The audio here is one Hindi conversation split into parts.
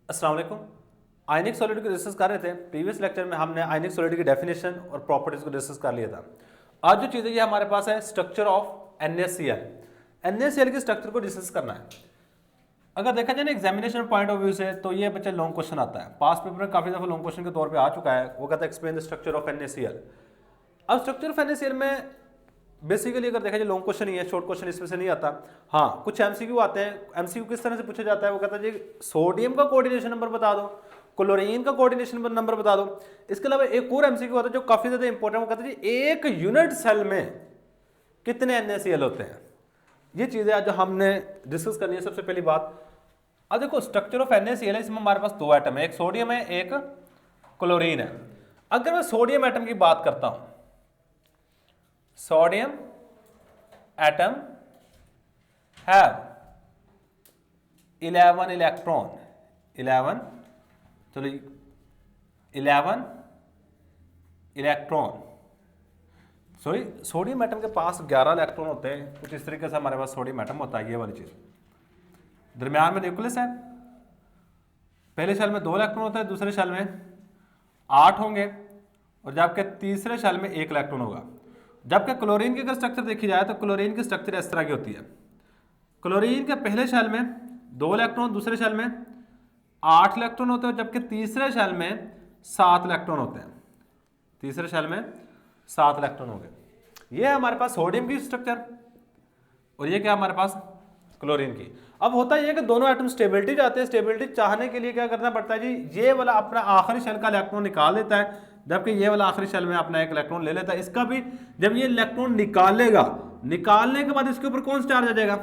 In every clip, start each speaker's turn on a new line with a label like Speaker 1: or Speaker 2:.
Speaker 1: अस्सलाम वालेकुम। आयनिक सॉलिड को डिस्कस कर रहे थे। प्रीवियस लेक्चर में हमने आयनिक सॉलिड की डेफिनेशन और प्रॉपर्टीज को डिस्कस कर लिया था। आज जो चीज़ है ये हमारे पास है स्ट्रक्चर ऑफ NaCl। NaCl के स्ट्रक्चर को डिस्कस करना है। अगर देखा जाए ना एग्जामिनेशन पॉइंट ऑफ व्यू से तो ये बच्चे लॉन्ग क्वेश्चन आता है। पास पेपर में काफ़ी दफ़ा लॉन्ग क्वेश्चन के तौर पे आ चुका है। वो कहता है explain the structure of NaCl। अब स्ट्रक्चर ऑफ NaCl में बेसिकली अगर देखा जाए लॉन्ग क्वेश्चन ही है, शॉर्ट क्वेश्चन इसमें से नहीं आता। हाँ, कुछ MCQ आते हैं। MCQ किस तरह से पूछा जाता है, वो कहता है जी सोडियम का कोऑर्डिनेशन नंबर बता दो, क्लोरीन का कोऑर्डिनेशन नंबर बता दो। इसके अलावा एक और MCQ आता है जो काफी ज्यादा इंपॉर्टेंट, वो कहता है जी एक यूनिट सेल में कितने NaCl होते हैं। ये चीजें आज जो हमने डिस्कस करनी है। सबसे पहली बात, अब देखो स्ट्रक्चर ऑफ NaCl है, इसमें हमारे पास दो एटम है, एक सोडियम है एक क्लोरीन है। अगर मैं सोडियम एटम की बात करता हूं, सोडियम एटम हैव 11 इलेक्ट्रॉन, 11 चलो 11 इलेक्ट्रॉन, सॉरी सोडियम एटम के पास 11 इलेक्ट्रॉन होते हैं। कुछ इस तरीके से हमारे पास सोडियम एटम होता है। ये वाली चीज दरमियान में न्यूक्लियस है। पहले शेल में 2 इलेक्ट्रॉन होता है, दूसरे शेल में 8 होंगे और जबकि तीसरे शेल में 1 इलेक्ट्रॉन होगा। जबकि क्लोरीन की अगर स्ट्रक्चर देखी जाए तो क्लोरीन की स्ट्रक्चर इस तरह की होती है। क्लोरीन के पहले शेल में 2 इलेक्ट्रॉन, दूसरे शेल में 8 इलेक्ट्रॉन होते हैं, जबकि तीसरे शेल में 7 इलेक्ट्रॉन होते हैं। तीसरे शेल में 7 इलेक्ट्रॉन हो गए। ये है हमारे पास सोडियम की स्ट्रक्चर और ये क्या हमारे पास क्लोरीन की। अब होता यह है कि दोनों एटम स्टेबिलिटी चाहते हैं। स्टेबिलिटी चाहने के लिए क्या करना पड़ता है जी, ये वाला अपना आखिरी शेल का इलेक्ट्रॉन निकाल देता है, जबकि ये वाला आखिरी शेल में अपना एक इलेक्ट्रॉन ले लेता है। इसका भी जब ये इलेक्ट्रॉन निकालेगा, निकालने के बाद इसके ऊपर कौन सा चार्ज आ जाएगा,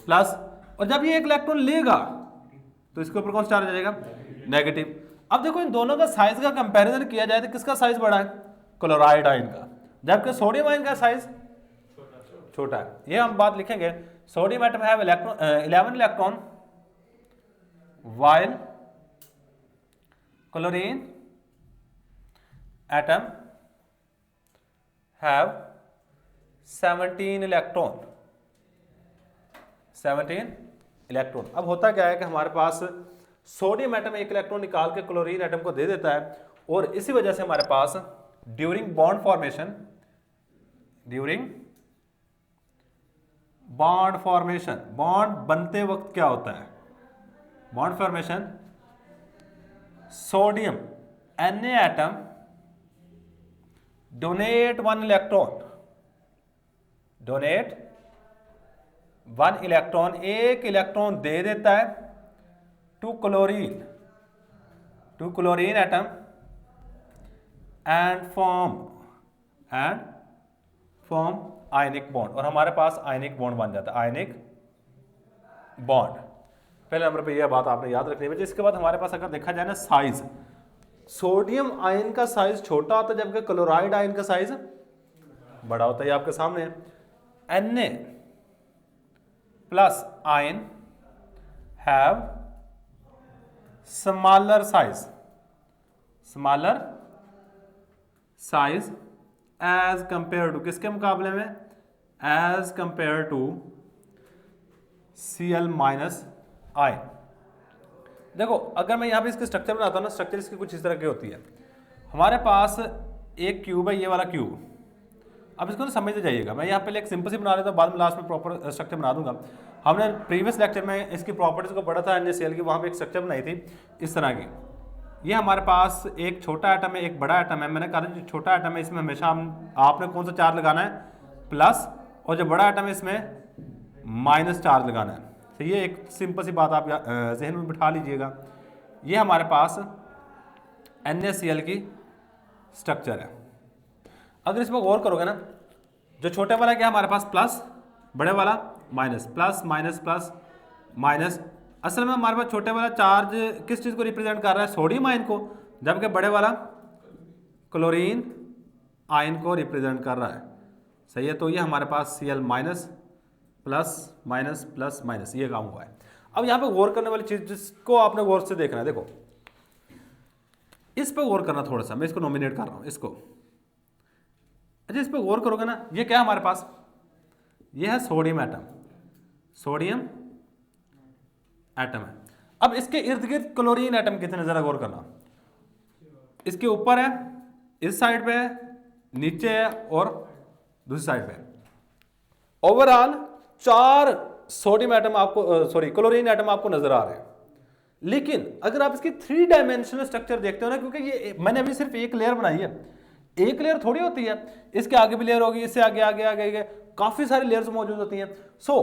Speaker 1: प्लस, और जब ये एक इलेक्ट्रॉन लेगा तो इसके ऊपर कौन सा चार्ज आ जाएगा, नेगेटिव। अब देखो इन दोनों का साइज का कंपैरिजन किया जाए तो किसका साइज बड़ा है, क्लोराइड आयन का, जबकि सोडियम आयन का साइज छोटा है। ये हम बात लिखेंगे। Sodium atom have 11 electron while chlorine atom have 17 electron, 17 electron. अब होता क्या है कि हमारे पास सोडियम एटम एक इलेक्ट्रॉन निकाल के क्लोरीन एटम को दे देता है और इसी वजह से हमारे पास during bond formation, during bond formation, bond बनते वक्त क्या होता है, bond formation, sodium Na atom donate 1 electron, donate 1 electron, एक इलेक्ट्रॉन दे देता है to chlorine atom and form ionic bond, और हमारे पास आयनिक बॉन्ड बन जाता है, आयनिक बॉन्ड। पहले नंबर पे यह बात आपने याद रखनी है। इसके बाद हमारे पास अगर देखा जाए ना साइज, सोडियम आयन का साइज छोटा होता है जबकि क्लोराइड आयन का साइज बड़ा होता है। ये आपके सामने है। Na plus ion have smaller size as compare to, किसके मुकाबले में, as compare to Cl minus ion. देखो अगर मैं यहाँ पे इसके स्ट्रक्चर बनाता हूँ ना, स्ट्रक्चर इसकी कुछ इस तरह की होती है। हमारे पास एक क्यूब है, ये वाला क्यूब। अब इसको ना समझते जाइएगा। मैं यहाँ पे एक सिंपल सी बना लेता हूँ, बाद में लास्ट में प्रॉपर स्ट्रक्चर बना दूंगा। हमने प्रीवियस लेक्चर में इसकी प्रॉपर्टीज को पढ़ा था NaCl की, वहाँ पे एक स्ट्रक्चर बनाई थी इस तरह की। ये हमारे पास एक छोटा एटम है, एक बड़ा एटम है। मैंने कहा था जो छोटा एटम है इसमें हमेशा आपने कौन सा चार्ज लगाना है, प्लस, और जो बड़ा एटम है इसमें माइनस चार्ज लगाना है। तो ये एक सिंपल सी बात आप जहन में बिठा लीजिएगा। ये हमारे पास NaCl की स्ट्रक्चर है। अगर इसमें गौर करोगे ना, जो छोटे वाला क्या हमारे पास प्लस, बड़े वाला minus, plus minus plus minus. असल में हमारे पास छोटे वाला चार्ज किस चीज़ को रिप्रेजेंट कर रहा है, सोडियम आयन को, जबकि बड़े वाला क्लोरीन आयन को रिप्रेजेंट कर रहा है। सही है। तो ये हमारे पास Cl minus plus minus plus minus, ये काम हुआ है। अब यहाँ पे गौर करने वाली चीज जिसको आपने गौर से देखना है, देखो इस पे गौर करना थोड़ा सा। मैं इसको नॉमिनेट कर रहा हूँ इसको। अच्छा इस पे गौर करोगे ना, ये क्या है हमारे पास, ये है सोडियम एटम, सोडियम एटम है। अब इसके इर्द गिर्द क्लोरीन एटम कितने, जरा गौर करना। इसके ऊपर है, इस साइड पे है, नीचे है और दूसरी साइड पे है। ओवरऑल 4 सोडियम एटम आपको, सॉरी क्लोरीन एटम आपको नजर आ रहे हैं। लेकिन अगर आप इसकी 3 डायमेंशनल स्ट्रक्चर देखते हो ना, क्योंकि ये मैंने अभी सिर्फ एक लेयर बनाई है, एक लेयर थोड़ी होती है, इसके आगे भी लेयर होगी, इससे आगे आगे आगे आगे काफी सारी लेयर्स मौजूद होती हैं। सो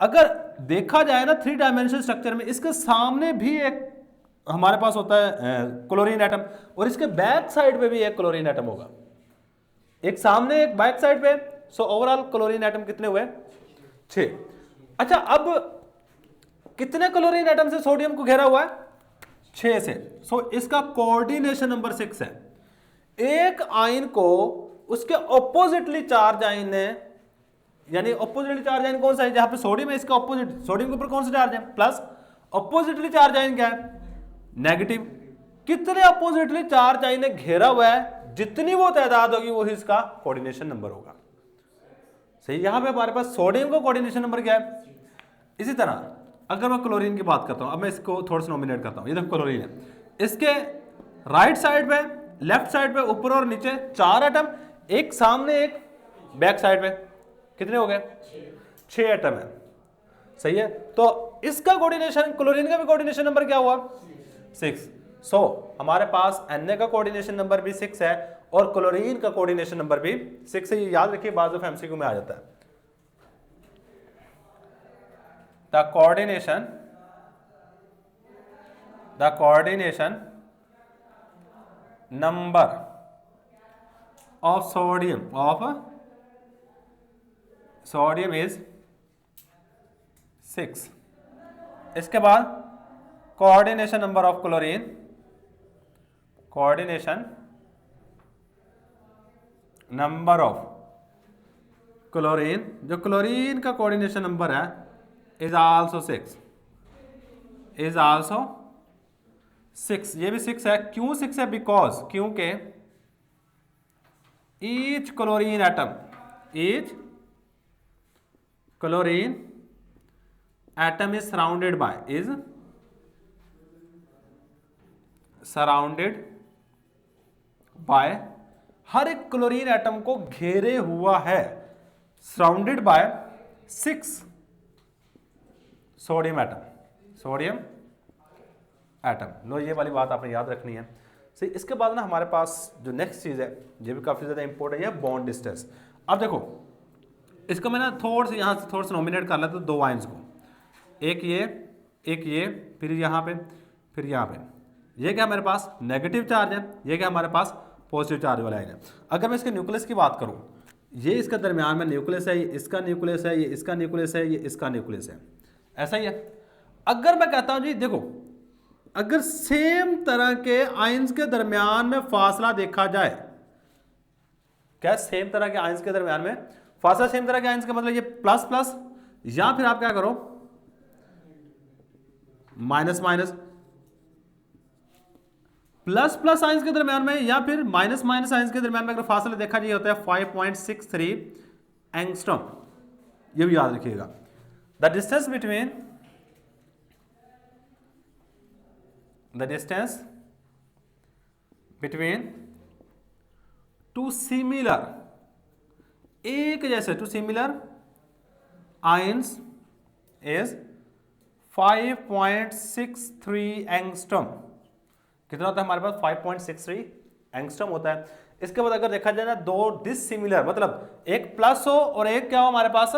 Speaker 1: अगर देखा जाए ना 3 डायमेंशनल स्ट्रक्चर में, इसके सामने भी एक हमारे पास होता है क्लोरीन एटम, और इसके बैक साइड पे भी एक क्लोरीन एटम होगा, एक सामने एक बैक साइड पे। सो ओवरऑल क्लोरीन एटम कितने हुए, 6। अच्छा, अब कितने क्लोरीन एटम से सोडियम को घेरा हुआ है, 6 से। सो इसका कोऑर्डिनेशन नंबर 6 है। एक आयन को उसके ऑपोजिटली चार्ज आयन ने, यानी ऑपोजिटली चार्ज आयन कौन सा है, जहां पे सोडियम है इसका ऑपोजिट, सोडियम के ऊपर कौन सा चार्ज है, प्लस। ऑपोजिटली चार्ज आयन क्या है, नेगेटिव। कितने ऑपोजिटली चार्ज आयन ने घेरा हुआ है, जितनी वो तादाद होगी वही इसका कोऑर्डिनेशन नंबर होगा। सही, यहां पे हमारे पास सोडियम का कोऑर्डिनेशन नंबर क्या है। इसी तरह अगर मैं क्लोरीन की बात करता हूं, अब मैं इसको थोड़ा सा नॉमिनेट करता हूं, ये देखो क्लोरीन है, इसके राइट साइड पे, लेफ्ट साइड पे, ऊपर और नीचे 4 एटम, एक सामने एक बैक साइड पे, कितने हो गए, 6 एटम है। सही है, तो इसका कोऑर्डिनेशन, क्लोरीन का भी कोऑर्डिनेशन नंबर क्या हुआ, 6। सो हमारे पास Na का कोऑर्डिनेशन नंबर भी 6 है और क्लोरीन का कोऑर्डिनेशन नंबर भी 6 है। ये याद रखिए, बाद ऑफ एमसीक्यू में आ जाता है। The coordination number of sodium is 6। इसके बाद coordination number of chlorine, coordination number of chlorine, जो क्लोरीन का कोऑर्डिनेशन नंबर है, इज आल्सो 6, इज आल्सो 6। ये भी 6 है। क्यों 6 है, बिकॉज, क्योंकि each chlorine atom, each chlorine atom is surrounded by, is surrounded by, हर एक क्लोरीन एटम को घेरे हुआ है, surrounded by 6 sodium atom, sodium atom. लो, ये वाली बात आपने याद रखनी है। सही, इसके बाद ना हमारे पास जो नेक्स्ट चीज है, ये भी काफी ज्यादा इंपॉर्टेंट है, बॉन्ड डिस्टेंस। अब देखो, इसको मैं ना थोड़ा सा यहां से थोड़ा सा नॉमिनेट कर लेता हूं, 2 आयंस को, एक ये, फिर यहां पे, फिर यहां पे। ये क्या हमारे पास नेगेटिव चार्ज है, ये क्या हमारे पास पॉजिटिव चार्ज वाला आयन है। अगर मैं इसके न्यूक्लियस की बात करूं, ये इसका दरमियान में न्यूक्लियस है, ये इसका न्यूक्लियस है, ये इसका न्यूक्लियस है, ये इसका न्यूक्लियस है, ऐसा ही है। अगर मैं कहता हूं जी देखो, अगर सेम तरह के आयंस के दरमियान में फासला देखा जाए, क्या सेम तरह के आयंस के दरमियान में फासला, सेम तरह के आयंस का मतलब ये प्लस प्लस, या फिर आप क्या करो minus minus, plus plus ions के दरमियान में या फिर माइनस माइनस आयंस के दरमियान में अगर फासला देखा जाए होता है 5.63 एंगस्ट्रॉम। ये भी याद रखिएगा। The distance between two similar, एक जैसे, two similar ions is 5.63 angstrom. कितना होता है हमारे पास, 5.63 एंगस्ट्रॉम होता है। इसके बाद अगर देखा जाए ना, 2 डिसिमिलर, मतलब एक प्लस हो और एक क्या हो हमारे पास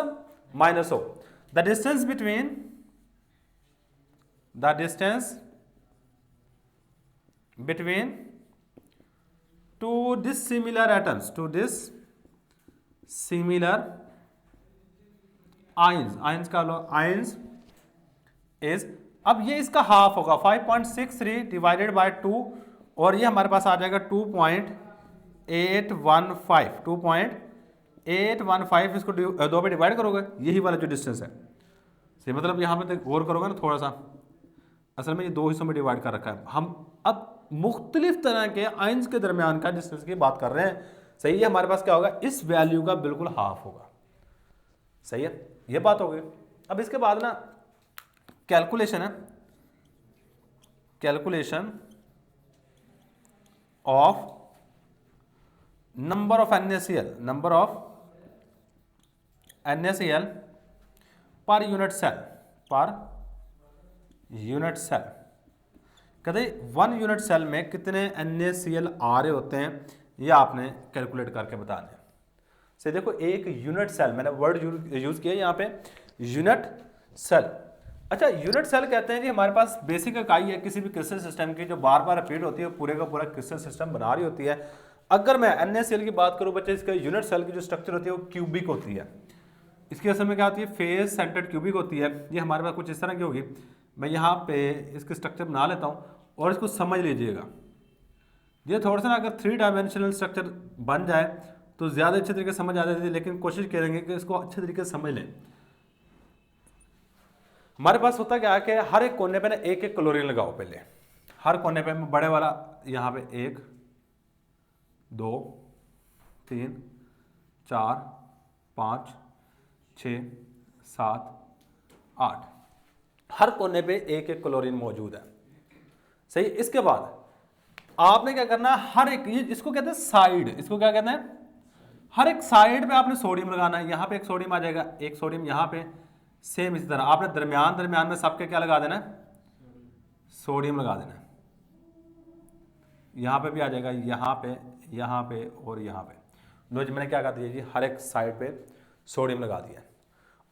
Speaker 1: माइनस हो। The distance between to dissimilar atoms, to dissimilar ions का लो, आयंस इज, अब ये इसका हाफ होगा, 5.63 डिवाइडेड बाय 2, और ये हमारे पास आ जाएगा 2.815, इसको 2 पे डिवाइड करोगे, यही वाला जो डिस्टेंस है। सही, मतलब यहाँ पे गौर करोगे ना थोड़ा सा, असल में ये 2 हिस्सों में डिवाइड कर रखा है। हम अब मुख्तलिफ तरह के आयंस के दरमियान का डिस्टेंस की बात कर रहे हैं। सही है, हमारे पास क्या होगा, इस वैल्यू का बिल्कुल हाफ होगा। सही है, ये बात हो गई। अब इसके बाद ना कैलकुलेशन है, calculation of number of NaCl, number of NaCl per unit cell, per unit cell. कहते 1 यूनिट सेल में कितने NaCl आ रहे होते हैं, ये आपने कैलकुलेट करके बताना है। से देखो एक यूनिट सेल, मैंने वर्ड यूज किया यहाँ पे, यूनिट सेल। अच्छा, यूनिट सेल कहते हैं कि हमारे पास बेसिक इकाई है किसी भी क्रिस्टल सिस्टम की जो बार बार रिपीट होती है, पूरे का पूरा क्रिस्टल सिस्टम बना रही होती है। अगर मैं NaCl की बात करूं बच्चे, इसका यूनिट सेल की जो स्ट्रक्चर होती है वो क्यूबिक होती है। इसकी असल में क्या होती है, फेस सेंटर्ड क्यूबिक होती है। ये हमारे पास कुछ इस तरह की होगी। मैं यहाँ पे इसकी स्ट्रक्चर बना लेता हूँ और इसको समझ लीजिएगा। ये थोड़ा सा ना अगर 3 डायमेंशनल स्ट्रक्चर बन जाए तो ज़्यादा अच्छे तरीके से समझ आ जाती है, लेकिन कोशिश करेंगे कि इसको अच्छे तरीके से समझ लें। हमारे पास होता क्या है कि हर एक कोने पे ना एक एक क्लोरीन लगाओ। पहले हर कोने पे बड़े वाला यहाँ पे 1 2 3 4 5 6 7 8, हर कोने पे एक एक क्लोरीन मौजूद है। सही। इसके बाद आपने क्या करना है, हर एक, ये इसको कहते हैं साइड, इसको क्या कहते हैं, हर एक साइड पे आपने सोडियम लगाना है। यहाँ पे एक सोडियम आ जाएगा, एक सोडियम यहाँ पे, सेम इसी तरह आपने दरमियान में सबके क्या लगा देना है, सोडियम लगा देना है। यहाँ पे भी आ जाएगा, यहाँ पे और यहाँ पे। लो जी, मैंने क्या कर दिया जी, हर एक साइड पे सोडियम लगा दिया।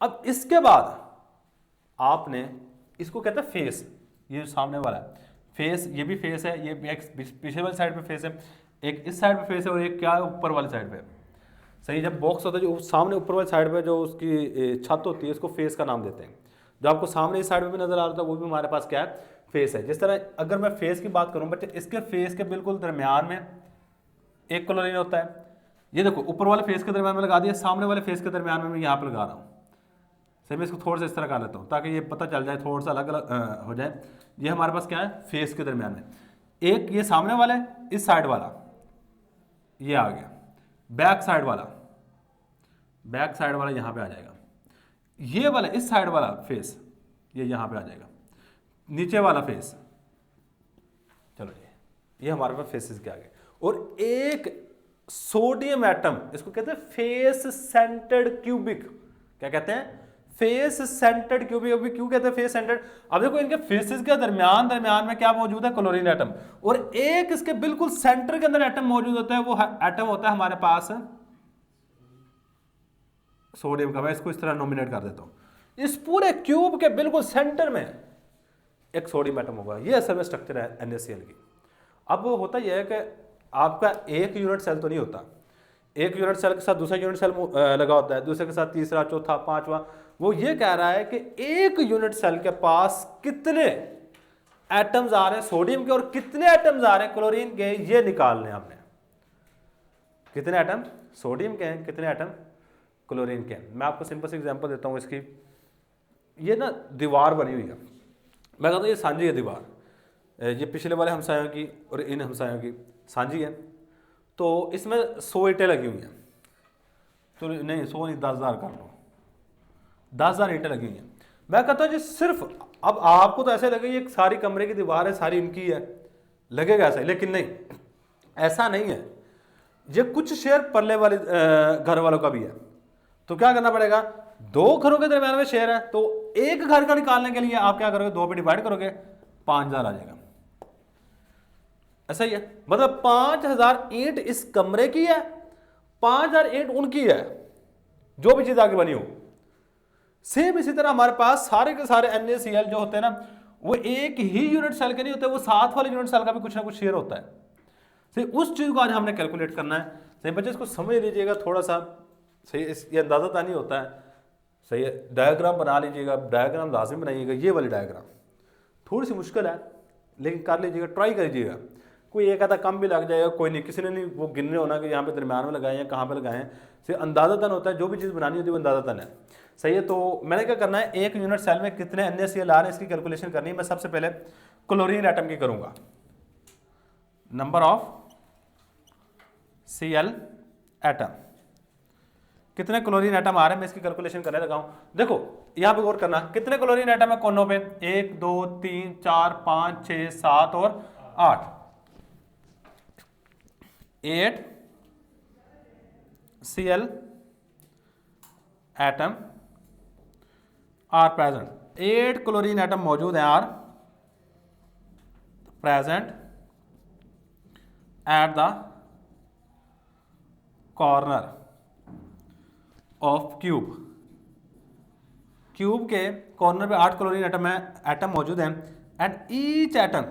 Speaker 1: अब इसके बाद आपने इसको कहते हैं फेस, ये जो सामने वाला है फेस, ये भी फेस है, ये एक पीछे वाली साइड पे फेस है, एक इस साइड पे फेस है और एक क्या ऊपर वाली साइड पे। सही। जब बॉक्स होता है जो सामने ऊपर वाली साइड पे जो उसकी छत होती है उसको फेस का नाम देते हैं। जो आपको सामने इस साइड पे भी नजर आ रहा था वो भी हमारे पास क्या है, फेस है। जिस तरह अगर मैं फेस की बात करूं बच्चे, इसके फेस के बिल्कुल दरमियान में एक क्लोरीन होता है। ये देखो ऊपर वाले फेस के दरमियान में लगा दिया, सामने वाले फेस के दरमियान में मैं यहाँ पर लगा रहा हूँ। सही। मैं इसको थोड़ा सा इस तरह कर लेता हूँ ताकि ये पता चल जाए, थोड़ा सा अलग अलग हो जाए। ये हमारे पास क्या है, फेस के दरमियान में एक, ये सामने वाला है, इस साइड वाला ये आ गया, बैक साइड वाला यहाँ पे आ जाएगा, ये वाला इस साइड वाला फेस ये यहाँ पे आ जाएगा, नीचे वाला फेस। चलो ये हमारे पास फेसेस के आ गए। और एक सोडियम एटम, इसको कहते हैं फेस सेंटर्ड क्यूबिक। क्या कहते हैं, फेस सेंटर्ड क्यूबिक। अभी क्यों कहते हैं फेस सेंटर्ड, अब देखो इनके फेसेस के दरमियान में क्या मौजूद है, क्लोरीन एटम। और एक इसके बिल्कुल सेंटर के अंदर एटम मौजूद होता है, वो एटम होता है हमारे पास सोडियम का। मैं इसको इस तरह नॉमिनेट कर देता हूं। इस पूरे क्यूब के बिल्कुल सेंटर में एक सोडियम एटम होगा। ये असल में स्ट्रक्चर है NaCl की। अब होता यह है कि आपका एक यूनिट सेल तो नहीं होता, एक यूनिट सेल के साथ दूसरा यूनिट सेल लगा होता है, दूसरे के साथ तीसरा, चौथा, पांचवा। वो ये कह रहा है कि एक यूनिट सेल के पास कितने एटम्स आ रहे हैं सोडियम के और कितने एटम्स आ रहे हैं क्लोरीन के, ये निकालने आपने। कितने एटम सोडियम के हैं, कितने एटम क्लोरीन के हैं। मैं आपको सिंपल सी एग्जांपल देता हूं इसकी। ये ना दीवार बनी हुई है, मैं कहता हूँ ये सांझी है दीवार, ये पिछले वाले हमसायों की और इन हमसायों की सांझी है। तो इसमें 100 ईंटें लगी हुई हैं, तो नहीं 100 नहीं 10,000 कर लो, 10,000 ईंटें लगी हुई हैं। मैं कहता हूँ जी सिर्फ, अब आपको तो ऐसे लगे ये सारी कमरे की दीवार है, सारी इनकी है, लगेगा ऐसा, लेकिन नहीं, ऐसा नहीं है। ये कुछ शेयर परले वाले घर वालों का भी है। तो क्या करना पड़ेगा, 2 घरों के दरमियान में शेयर है, तो एक घर का निकालने के लिए आप क्या करोगे, 2 पे डिवाइड करोगे, 5,000 आ जाएगा। ऐसा ही है, मतलब 5,000 ईंट इस कमरे की है, 5,000 ईंट उनकी है, जो भी चीज आगे बनी हो। सेम इसी तरह हमारे पास सारे के सारे NaCl जो होते हैं ना, वो एक ही यूनिट सेल के नहीं होते, वो साथ वाले यूनिट सेल का भी कुछ ना कुछ शेयर होता है। सही। उस चीज को आज हमने कैलकुलेट करना है। सही बच्चे, इसको समझ लीजिएगा थोड़ा सा। सही। ये अंदाजा नहीं होता है। सही है। डायग्राम बना लीजिएगा, डायग्राम लाजिम बनाइएगा। ये वाली डायग्राम थोड़ी सी मुश्किल है, लेकिन कर लीजिएगा, ट्राई करिएगा। कोई एक आधा कम भी लग जाएगा, कोई नहीं, किसी ने नहीं वो गिनने होना कि यहाँ पे दरमियान में लगाए हैं, कहाँ पे लगाए हैं। सही। अंदाज़तन होता है, जो भी चीज़ बनानी होती है वो अंदाज़तन है। सही है। तो मैंने क्या करना है, एक यूनिट सेल में कितने NaCl आ रहे हैं इसकी कैलकुलेशन करनी है। मैं सबसे पहले क्लोरीन एटम की करूँगा, नंबर ऑफ Cl एटम, कितने क्लोरीन एटम आ रहे हैं, मैं इसकी कैलकुलेशन करने लगा हूँ। देखो यहां पे गौर करना, कितने क्लोरीन एटम है कोनों पे, 1 2 3 4 5 6 7 और 8, 8 Cl atom are present, 8 chlorine atom मौजूद हैं are present at the corner of cube. Cube के कॉर्नर पे 8 क्लोरीन एटम मौजूद हैं and each atom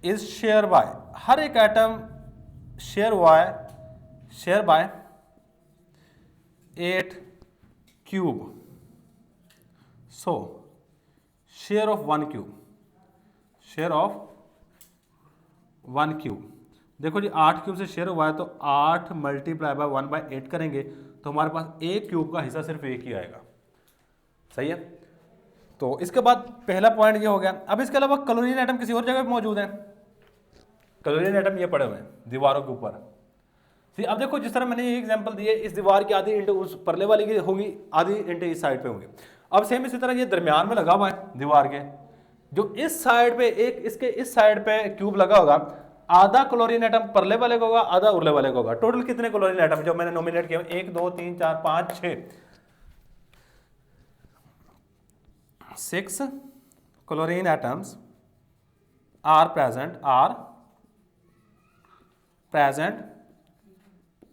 Speaker 1: is share by, हर एक atom share by 8 cube, so share of 1 cube, share of 1 cube. देखो जी 8 क्यूब से शेयर हुआ है तो 8 मल्टीप्लाई बाय 1/8 करेंगे तो हमारे पास एक क्यूब का हिस्सा सिर्फ एक ही आएगा। सही है, तो इसके बाद पहला पॉइंट ये हो गया। अब इसके अलावा क्लोरीन एटम किसी और जगह पे मौजूद है, क्लोरीन एटम ये पड़े हुए हैं दीवारों के ऊपर। अब देखो जिस तरह मैंने ये एग्जांपल दिए, इस दीवार की आधी इंट उस परले वाली की होगी, आधी इंट इस साइड पे होंगी। अब सेम इसी तरह ये दरमियान में लगा हुआ है दीवार के, जो इस साइड पे एक इसके इस साइड पे क्यूब लगा होगा, आधा क्लोरीन एटम परले वाले को होगा, आधा उरले वाले को होगा। टोटल कितने क्लोरीन एटम जो मैंने नॉमिनेट किए, 1 2 3 4 5 6 chlorine atoms are present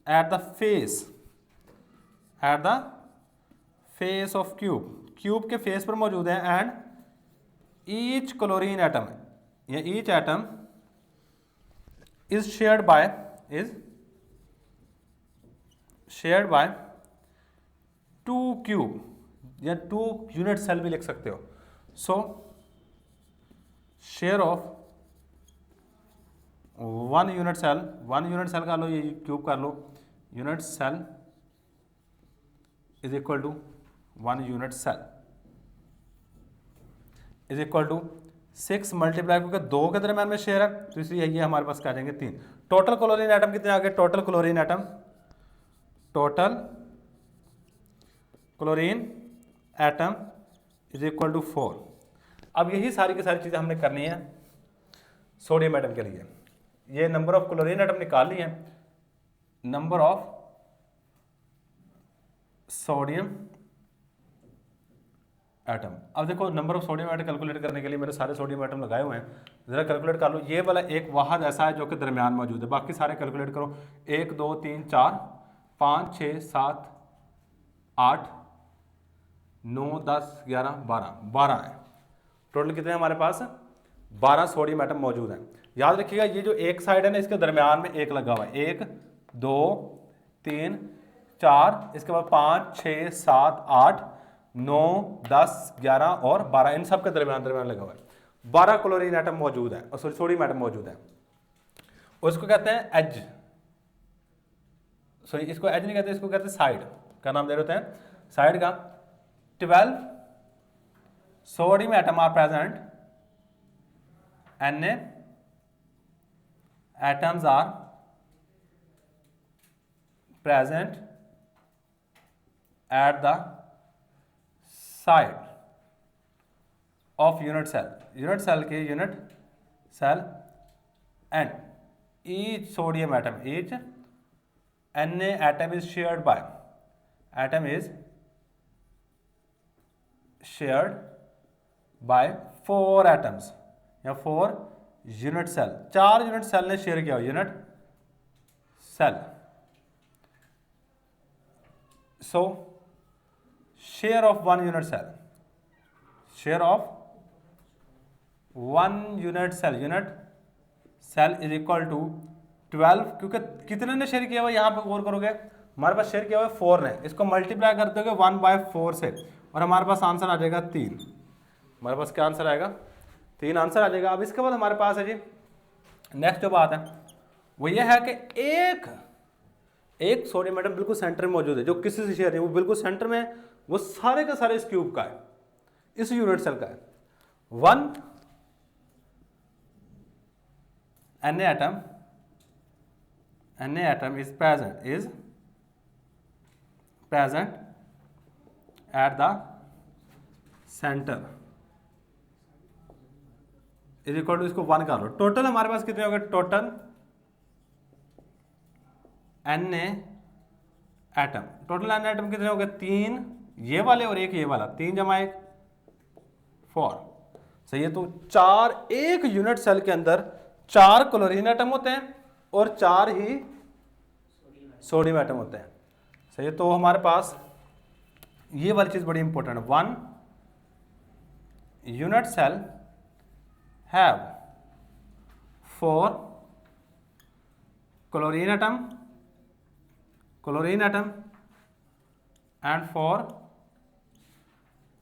Speaker 1: at the face of cube के फेस पर मौजूद है एंड ईच क्लोरीन एटम, या each atom is shared by 2 cube, या 2 यूनिट सेल भी लिख सकते हो। So share of 1 unit cell कर लो, ये क्यूब कर लो, unit cell is equal to 1 unit cell is equal to 6 multiply, क्योंकि 2 के दरम्यान में शेयर है तो इसलिए ये हमारे पास क्या आ जाएंगे 3। टोटल क्लोरीन एटम कितने आ गए, total chlorine atom is equal to 4। अब यही सारी की सारी चीज़ें हमने करनी है सोडियम एटम के लिए। ये नंबर ऑफ क्लोरीन एटम निकाल लिए, नंबर ऑफ सोडियम एटम। अब देखो number of sodium atom calculate करने के लिए मेरे सारे सोडियम एटम लगाए हुए हैं, जरा कैलकुलेट कर लो। ये वाला एक वाहद ऐसा है जो कि दरमियान मौजूद है, बाकी सारे कैलकुलेट करो। 1 2 3 4 5 6 7 8 9 10 11 12 है। टोटल कितने हमारे पास 12 सोडियम एटम मौजूद हैं। याद रखिएगा ये जो एक साइड है ना, इसके दरमियान में एक लगा हुआ है, 1 2 3 4, इसके बाद 5 6 7 8 9 10 11 और 12, इन सब के दरमियान लगा हुआ है। 12 क्लोरीन एटम मौजूद है, और सोडियम एटम मौजूद है। उसको कहते हैं एज, सॉरी इसको एज नहीं कहते, इसको कहते हैं साइड का नाम दे रहे हैं, साइड का। 12 sodium atom are present, Na atoms are present at the side of unit cell के unit cell, and each sodium atom, each Na atom is shared by 4 atoms, या 4 यूनिट सेल। 4 यूनिट सेल ने शेयर किया, unit cell. So share of 1 unit cell, share of 1 unit cell is equal to 12, क्योंकि कितने ने शेयर किया हुआ, यहां पे गौर करोगे हमारे पास शेयर किया हुआ 4 ने, इसको मल्टीप्लाई कर दोगे 1/4 से और हमारे पास आंसर आ जाएगा 3। हमारे पास क्या आंसर आएगा, 3 आंसर आ जाएगा। अब इसके बाद हमारे पास है जी नेक्स्ट जो बात है वो ये है कि एक सोडियम एटम बिल्कुल सेंटर में मौजूद है, जो किसी से शेयर नहीं, वो बिल्कुल सेंटर में है, वो सारे का सारे इस क्यूब का है, इस यूनिट सेल का है। 1 Na atom Na atom is present at the center is equal to, इसको 1 कर लो। टोटल हमारे पास कितने हो गए, total Na atom, total Na atom कितने हो गए, 3 ये वाले और 1 ये वाला, 3 जमा 1 4। सही है, तो 4 एक यूनिट सेल के अंदर 4 क्लोरीन एटम होते हैं और 4 ही सोडियम एटम होते हैं। सही है, तो हमारे पास ये वाली चीज बड़ी इंपॉर्टेंट है, 1 unit cell have 4 chlorine atom and 4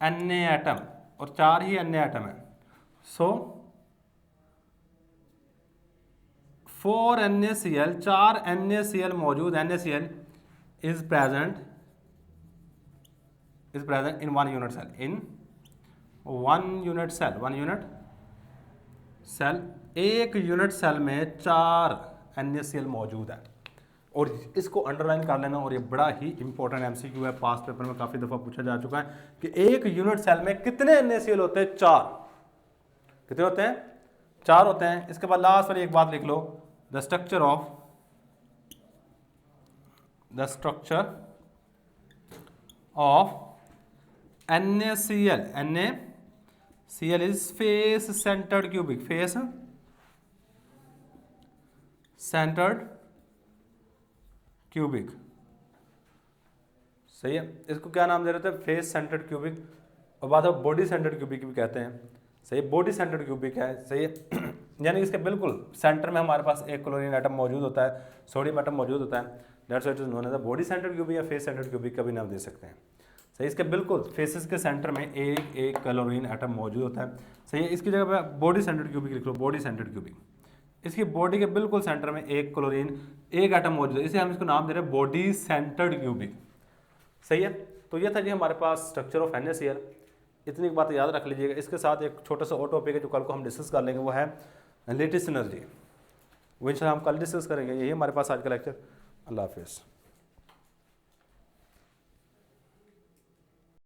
Speaker 1: Na atom, और 4 ही Na एटम है। सो 4 NaCl, 4 NaCl मौजूद, NaCl is present in 1 unit cell, एक यूनिट सेल में 4 NaCl मौजूद है। और इसको अंडरलाइन कर लेना, और ये बड़ा ही इंपॉर्टेंट MCQ है, पास्ट पेपर में काफ़ी दफ़ा पूछा जा चुका है कि एक यूनिट सेल में कितने NaCl होते हैं, 4। कितने होते हैं, 4 होते हैं। इसके बाद लास्ट वाली एक बात लिख लो, the structure of NaCl is face centered cubic। सही है, इसको क्या नाम दे रहे थे, फेस सेंटर्ड क्यूबिक, और बाद में बॉडी सेंटर्ड क्यूबिक भी कहते हैं। सही है, बॉडी सेंटर्ड क्यूबिक है। सही है, यानी इसके बिल्कुल सेंटर में हमारे पास एक क्लोरीन एटम मौजूद होता है, सोडियम एटम मौजूद होता है। That's why it is known as body centred cubic या फेस सेंटर्ड क्यूबिक का भी नाम दे सकते हैं। सही, इसके बिल्कुल फेसेस के सेंटर में एक क्लोरीन एटम मौजूद होता है। सही है, इसकी जगह पे बॉडी सेंटर्ड क्यूबिक लिख लो, बॉडी सेंटर्ड क्यूबिक। इसकी बॉडी के बिल्कुल सेंटर में एक क्लोरीन एक एटम मौजूद है, इसे हम इसको नाम दे रहे हैं बॉडी सेंटर्ड क्यूबिक। सही है, तो ये था जी हमारे पास स्ट्रक्चर ऑफ NaCl। इतनी बात याद रख लीजिएगा। इसके साथ एक छोटा सा और टॉपिक है जो कल को हम डिस्कस कर लेंगे, वो है लेटिस एनर्जी। वो इंशाल्लाह हम कल डिस्कस करेंगे। यही हमारे पास आज का लेक्चर। अल्लाह हाफिज़।